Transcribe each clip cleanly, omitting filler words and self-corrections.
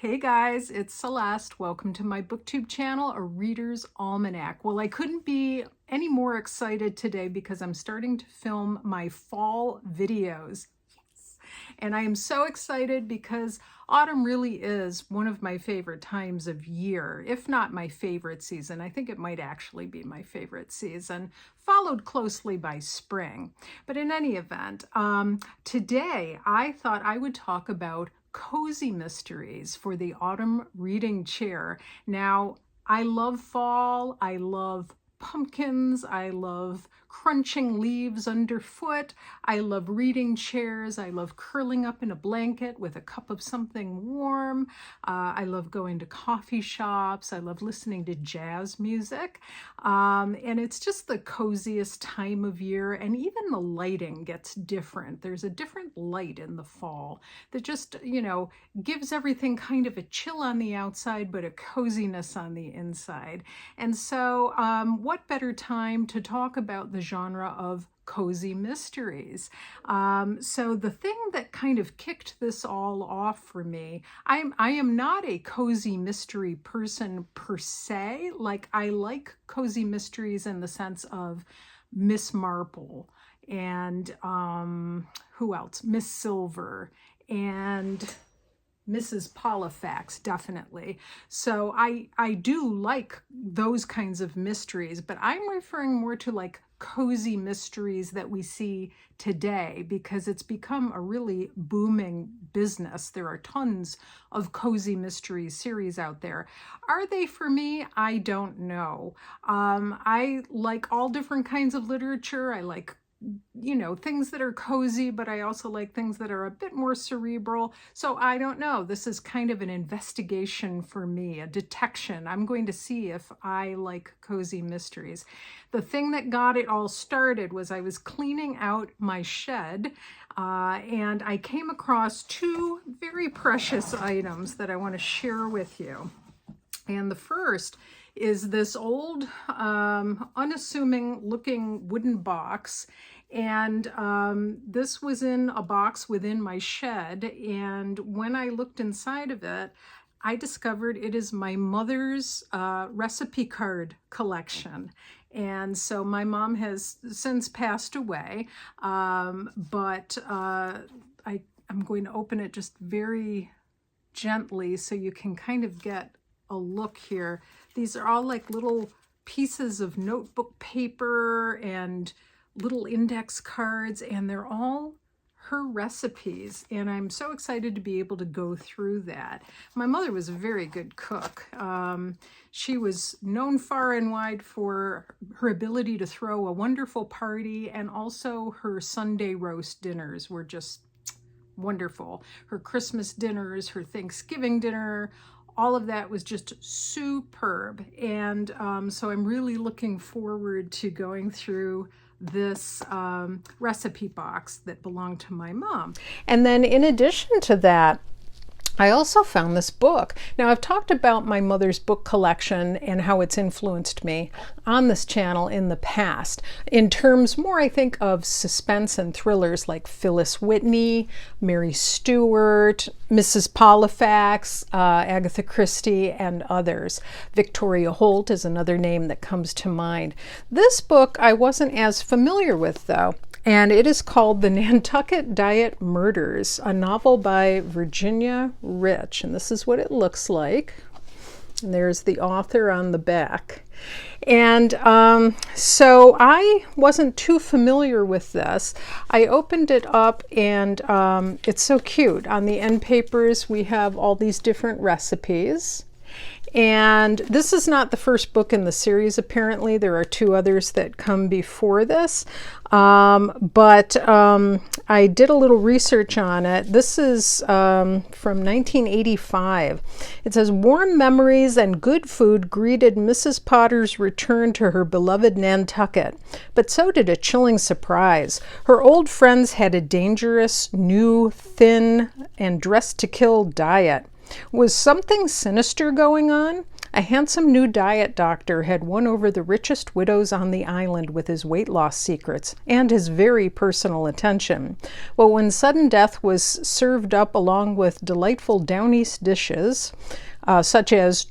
Hey guys, it's Celeste. Welcome to my booktube channel, A Reader's Almanac. Well, I couldn't be any more excited today because I'm starting to film my fall videos. Yes. And I am so excited because autumn really is one of my favorite times of year, if not my favorite season. I think it might actually be my favorite season, followed closely by spring. But in any event, today I thought I would talk about cozy mysteries for the autumn reading chair. Now, I love fall. I love pumpkins. I love crunching leaves underfoot. I love reading chairs. I love curling up in a blanket with a cup of something warm. I love going to coffee shops. I love listening to jazz music. And it's just the coziest time of year. And even the lighting gets different. There's a different light in the fall that just, gives everything kind of a chill on the outside, but a coziness on the inside. And so what better time to talk about the genre of cozy mysteries. So the thing that kind of kicked this all off for me, I am not a cozy mystery person per se. Like, I like cozy mysteries in the sense of Miss Marple and who else? Miss Silver and Mrs. Polifax, definitely. So I do like those kinds of mysteries, but I'm referring more to like cozy mysteries that we see today because it's become a really booming business. There are tons of cozy mystery series out there. Are they for me? I don't know. I like all different kinds of literature. I like things that are cozy, but I also like things that are a bit more cerebral. So I don't know. This is kind of an investigation for me, a detection. I'm going to see if I like cozy mysteries. The thing that got it all started was I was cleaning out my shed and I came across two very precious items that I want to share with you. And the first is this old, unassuming looking wooden box. And this was in a box within my shed. And when I looked inside of it, I discovered it is my mother's recipe card collection. And so my mom has since passed away, but I'm going to open it just very gently so you can kind of get a look here. These are all like little pieces of notebook paper and little index cards, and they're all her recipes. And I'm so excited to be able to go through that. My mother was a very good cook. She was known far and wide for her ability to throw a wonderful party, and also her Sunday roast dinners were just wonderful. Her Christmas dinners, her Thanksgiving dinner, all of that was just superb. And so I'm really looking forward to going through this recipe box that belonged to my mom. And then in addition to that, I also found this book. Now, I've talked about my mother's book collection and how it's influenced me on this channel in the past, in terms more, I think, of suspense and thrillers like Phyllis Whitney, Mary Stuart, Mrs. Polifax, Agatha Christie, and others. Victoria Holt is another name that comes to mind. This book I wasn't as familiar with, though. And it is called The Nantucket Diet Murders, a novel by Virginia Rich. And this is what it looks like. And there's the author on the back. And so I wasn't too familiar with this. I opened it up and it's so cute. On the end papers, we have all these different recipes. And this is not the first book in the series, apparently. There are two others that come before this. But I did a little research on it. This is from 1985. It says, warm memories and good food greeted Mrs. Potter's return to her beloved Nantucket. But so did a chilling surprise. Her old friends had a dangerous, new, thin, and dressed to kill diet. Was something sinister going on? A handsome new diet doctor had won over the richest widows on the island with his weight loss secrets and his very personal attention. Well, when sudden death was served up along with delightful down east dishes, such as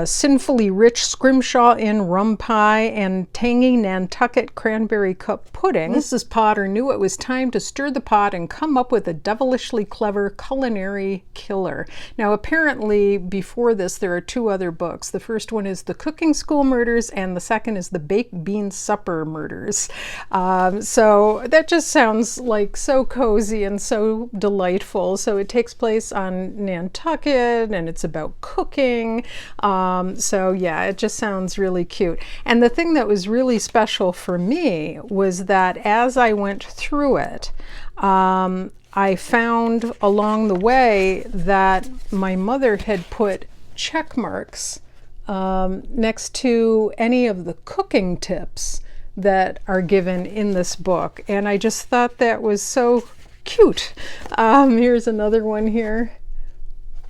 sinfully rich scrimshaw in rum pie and tangy Nantucket cranberry cup pudding, Mrs. Potter knew it was time to stir the pot and come up with a devilishly clever culinary killer. Now, apparently, before this, there are two other books. The first one is The Cooking School Murders, and the second is The Baked Bean Supper Murders. So that just sounds like so cozy and so delightful. So it takes place on Nantucket, and it's about cooking. So yeah, it just sounds really cute. And the thing that was really special for me was that as I went through it, I found along the way that my mother had put check marks next to any of the cooking tips that are given in this book. And I just thought that was so cute. Here's another one here.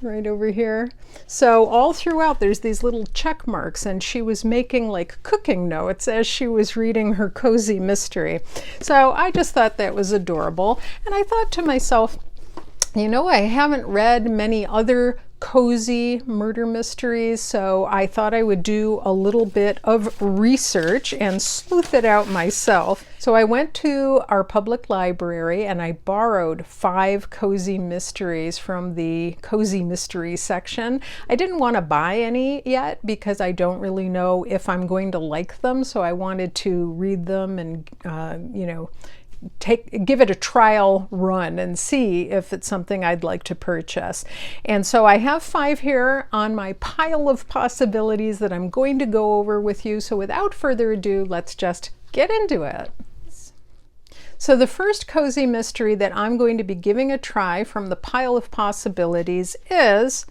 Right over here. So all throughout there's these little check marks, and she was making like cooking notes as she was reading her cozy mystery. So I just thought that was adorable, and I thought to myself, you know, I haven't read many other cozy murder mysteries, so I thought I would do a little bit of research and sleuth it out myself. So I went to our public library and I borrowed 5 cozy mysteries from the cozy mystery section. I didn't want to buy any yet because I don't really know if I'm going to like them, so I wanted to read them and you know, give it a trial run and see if it's something I'd like to purchase. And so I have 5 here on my pile of possibilities that I'm going to go over with you. So without further ado, let's just get into it. So the first cozy mystery that I'm going to be giving a try from the pile of possibilities is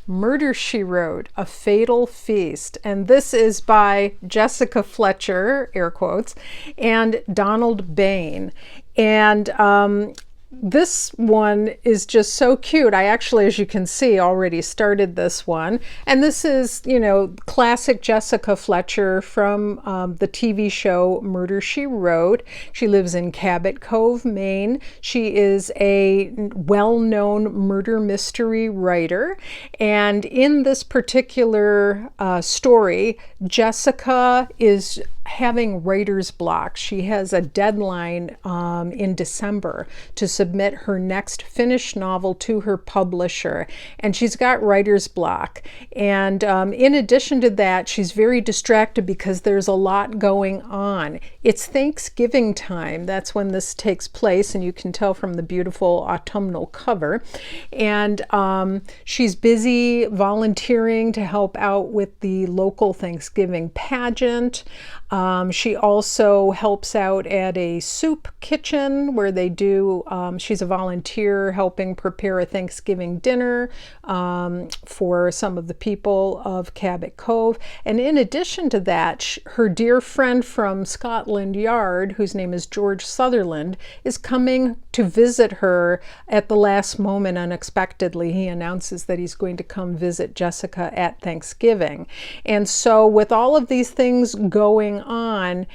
Murder, She Wrote, A Fatal Feast. And this is by Jessica Fletcher, air quotes, and Donald Bain. And this one is just so cute. I actually, as you can see, already started this one. And this is, you know, classic Jessica Fletcher from the TV show Murder, She Wrote. She lives in Cabot Cove, Maine. She is a well-known murder mystery writer. And in this particular story, Jessica is having writer's block. She has a deadline in December to submit her next finished novel to her publisher, and she's got writer's block. And in addition to that, she's very distracted because there's a lot going on. It's Thanksgiving time. That's when this takes place, and you can tell from the beautiful autumnal cover. And she's busy volunteering to help out with the local Thanksgiving pageant. She also helps out at a soup kitchen where they do, she's a volunteer helping prepare a Thanksgiving dinner for some of the people of Cabot Cove. And in addition to that, her dear friend from Scotland Yard, whose name is George Sutherland, is coming to visit her at the last moment unexpectedly. He announces that he's going to come visit Jessica at Thanksgiving. And so with all of these things going on,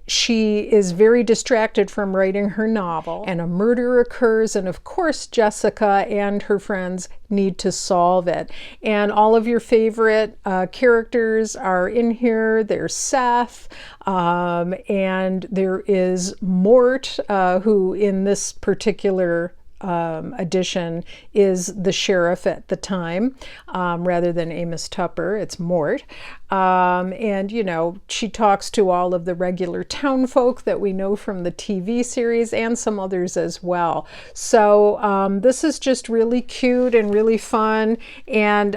she is very distracted from writing her novel, and a murder occurs, and of course Jessica and her friends need to solve it. And all of your favorite characters are in here. There's Seth, and there is Mort, who in this particular edition is the sheriff at the time, rather than Amos Tupper. It's Mort. And, you know, she talks to all of the regular town folk that we know from the TV series and some others as well. So this is just really cute and really fun. And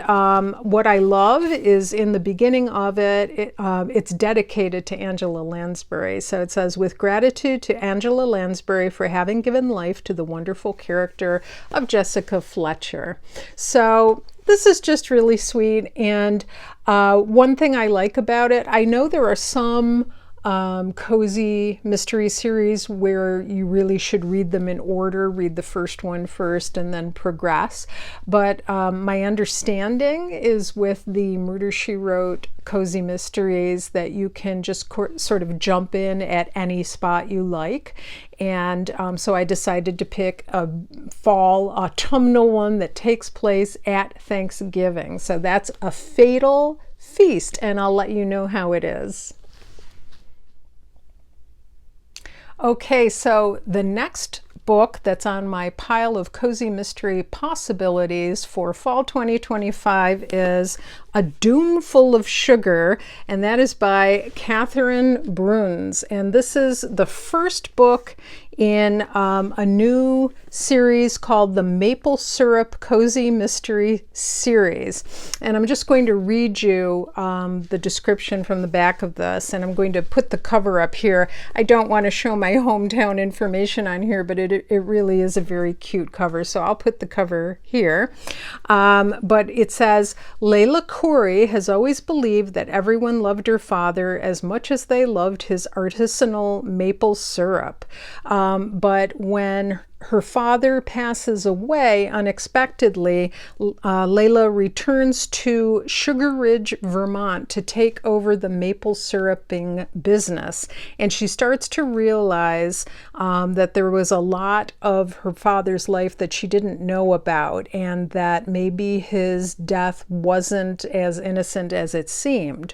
what I love is in the beginning of it, it's dedicated to Angela Lansbury. So it says, with gratitude to Angela Lansbury for having given life to the wonderful character of Jessica Fletcher. So this is just really sweet. And one thing I like about it, I know there are some cozy mystery series where you really should read them in order, read the first one first and then progress. But my understanding is with the Murder, She Wrote cozy mysteries that you can just sort of jump in at any spot you like. And so I decided to pick a fall autumnal one that takes place at Thanksgiving. So that's A Fatal Feast, and I'll let you know how it is. Okay, so the next book that's on my pile of cozy mystery possibilities for fall 2025 is A Doomful of Sugar, and that is by Catherine Bruns. And this is the first book in a new series called the Maple Syrup Cozy Mystery Series. And I'm just going to read you the description from the back of this, and I'm going to put the cover up here. I don't want to show my hometown information on here, but it really is a very cute cover, so I'll put the cover here. But it says, Layla Corey has always believed that everyone loved her father as much as they loved his artisanal maple syrup. But when her father passes away unexpectedly, Layla returns to Sugar Ridge, Vermont to take over the maple syruping business. And she starts to realize that there was a lot of her father's life that she didn't know about, and that maybe his death wasn't as innocent as it seemed.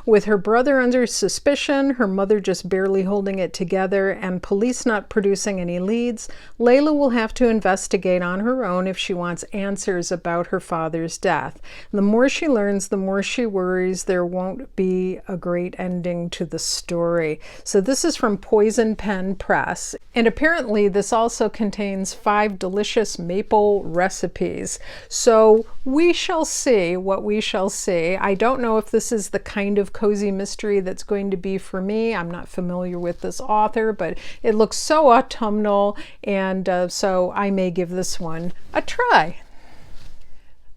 With her brother under suspicion, her mother just barely holding it together, and police not producing any leads, Layla will have to investigate on her own if she wants answers about her father's death. The more she learns, the more she worries there won't be a great ending to the story. So this is from Poison Pen Press. And apparently this also contains 5 delicious maple recipes. So we shall see what we shall see. I don't know if this is the kind of cozy mystery that's going to be for me. I'm not familiar with this author, but it looks so autumnal, and so I may give this one a try.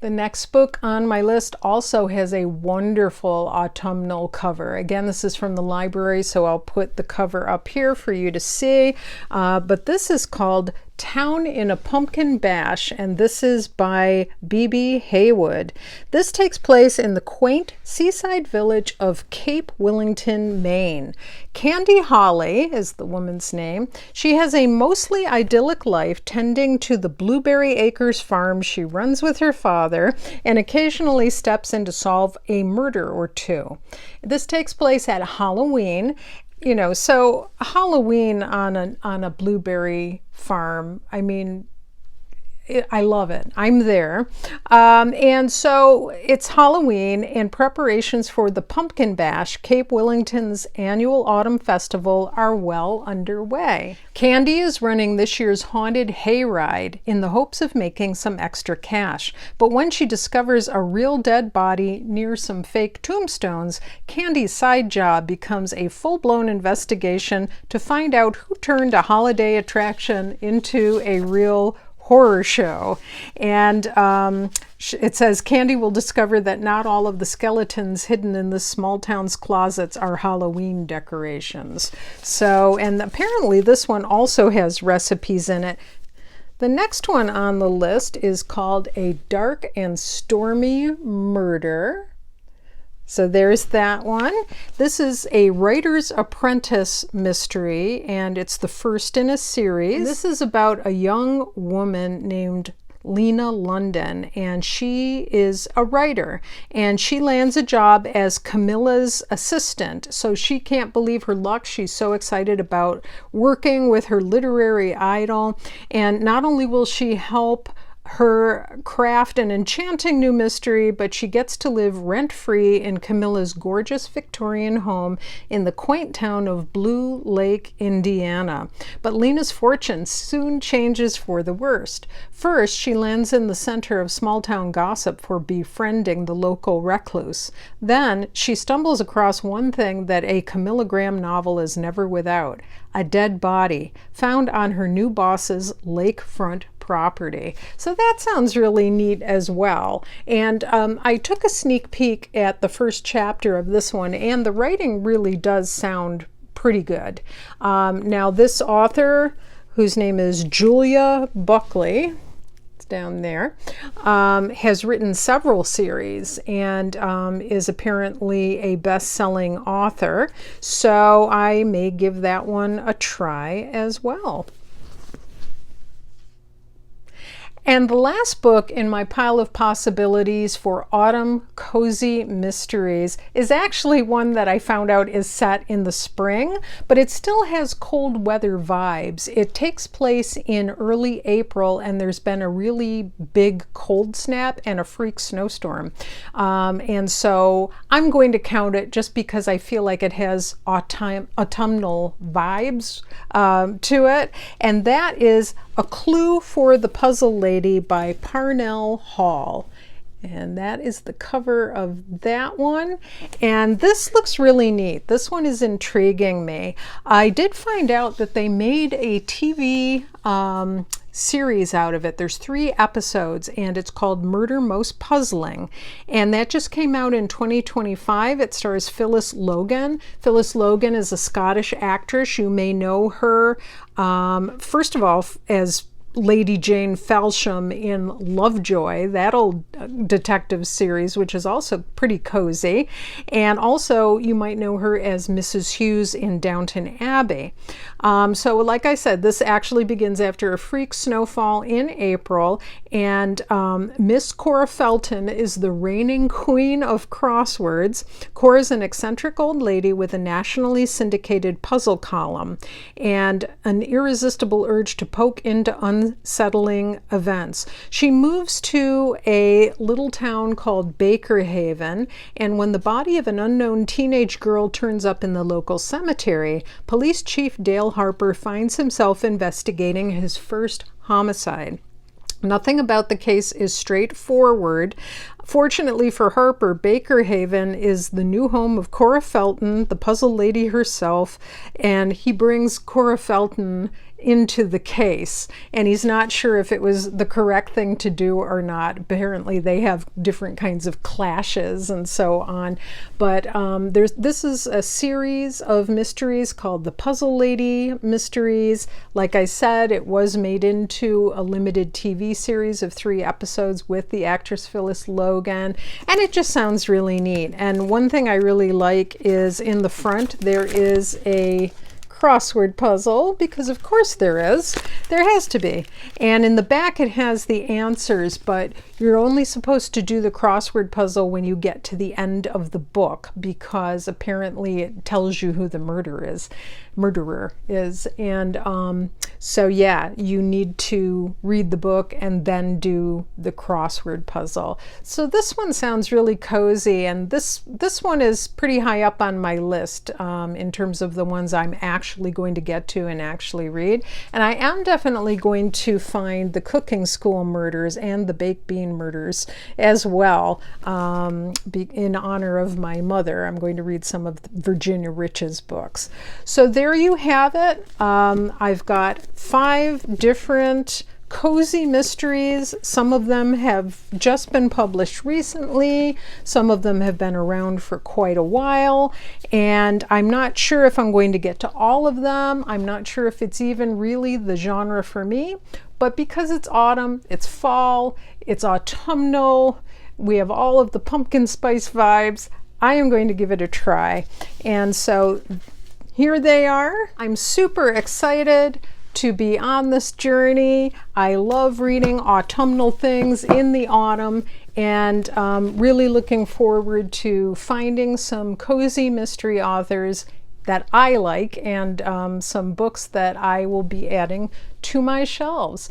The next book on my list also has a wonderful autumnal cover. Again, this is from the library, so I'll put the cover up here for you to see. But this is called Town in a Pumpkin Bash, and this is by B.B. Haywood. This takes place in the quaint seaside village of Cape Wellington, Maine. Candy Holly is the woman's name. She has a mostly idyllic life tending to the Blueberry Acres farm she runs with her father, and occasionally steps in to solve a murder or two. This takes place at Halloween. You know, so Halloween on a blueberry farm, I mean, I love it. I'm there. And so it's Halloween, and preparations for the Pumpkin Bash, Cape Wellington's annual autumn festival, are well underway. Candy is running this year's haunted hayride in the hopes of making some extra cash. But when she discovers a real dead body near some fake tombstones, Candy's side job becomes a full-blown investigation to find out who turned a holiday attraction into a real horror show. And it says Candy will discover that not all of the skeletons hidden in this small town's closets are Halloween decorations. So, and apparently this one also has recipes in it. The next one on the list is called A Dark and Stormy Murder. So there's that one. This is a writer's apprentice mystery, and it's the first in a series. This is about a young woman named Lena London, and she is a writer, and she lands a job as Camilla's assistant. So she can't believe her luck. She's so excited about working with her literary idol, and not only will she help her craft an enchanting new mystery, but she gets to live rent-free in Camilla's gorgeous Victorian home in the quaint town of Blue Lake, Indiana. But Lena's fortune soon changes for the worst. First, she lands in the center of small-town gossip for befriending the local recluse. Then, she stumbles across one thing that a Camilla Graham novel is never without: a dead body found on her new boss's lakefront property. So that sounds really neat as well. And I took a sneak peek at the first chapter of this one, and the writing really does sound pretty good. Now this author, whose name is Julia Buckley, down there, has written several series and is apparently a best-selling author, so I may give that one a try as well. And the last book in my pile of possibilities for autumn cozy mysteries is actually one that I found out is set in the spring, but it still has cold weather vibes. It takes place in early April, and there's been a really big cold snap and a freak snowstorm. And so I'm going to count it just because I feel like it has autumnal vibes to it. And that is A Clue for the Puzzle Lady by Parnell Hall. And that is the cover of that one. And this looks really neat. This one is intriguing me. I did find out that they made a TV series out of it. There's 3 episodes, and it's called Murder Most Puzzling. And that just came out in 2025. It stars Phyllis Logan. Phyllis Logan is a Scottish actress. You may know her, first of all, as Lady Jane Felsham in Lovejoy, that old detective series, which is also pretty cozy. And also you might know her as Mrs. Hughes in Downton Abbey. So like I said, this actually begins after a freak snowfall in April, and Miss Cora Felton is the reigning queen of crosswords. Cora's an eccentric old lady with a nationally syndicated puzzle column and an irresistible urge to poke into unsettling events. She moves to a little town called Baker Haven, and when the body of an unknown teenage girl turns up in the local cemetery, Police Chief Dale Harper finds himself investigating his first homicide. Nothing about the case is straightforward. Fortunately for Harper, Baker Haven is the new home of Cora Felton, the puzzle lady herself, and he brings Cora Felton into the case, and he's not sure if it was the correct thing to do or not. Apparently they have different kinds of clashes and so on, but this is a series of mysteries called the Puzzle Lady Mysteries. Like I said, it was made into a limited TV series of 3 episodes with the actress Phyllis Logan, and it just sounds really neat. And one thing I really like is in the front there is a crossword puzzle, because of course there has to be, and in the back it has the answers, but you're only supposed to do the crossword puzzle when you get to the end of the book, because apparently it tells you who the murderer is. And so yeah, you need to read the book and then do the crossword puzzle. So this one sounds really cozy, and this one is pretty high up on my list in terms of the ones I'm actually going to get to and actually read. And I am definitely going to find the Cooking School Murders and the Baked Bean Murders as well, in honor of my mother. I'm going to read some of Virginia Rich's books. So there you have it. I've got 5 different cozy mysteries. Some of them have just been published recently. Some of them have been around for quite a while, and I'm not sure if I'm going to get to all of them. I'm not sure if it's even really the genre for me, but because it's autumn, it's fall, it's autumnal, we have all of the pumpkin spice vibes, I am going to give it a try. And so here they are. I'm super excited to be on this journey. I love reading autumnal things in the autumn, and really looking forward to finding some cozy mystery authors that I like, and some books that I will be adding to my shelves.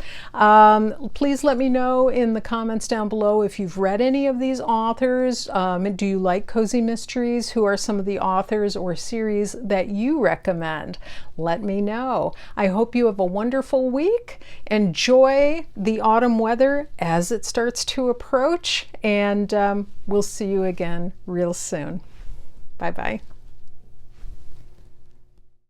Please let me know in the comments down below if you've read any of these authors. Do you like cozy mysteries? Who are some of the authors or series that you recommend? Let me know. I hope you have a wonderful week. Enjoy the autumn weather as it starts to approach, and we'll see you again real soon. Bye-bye.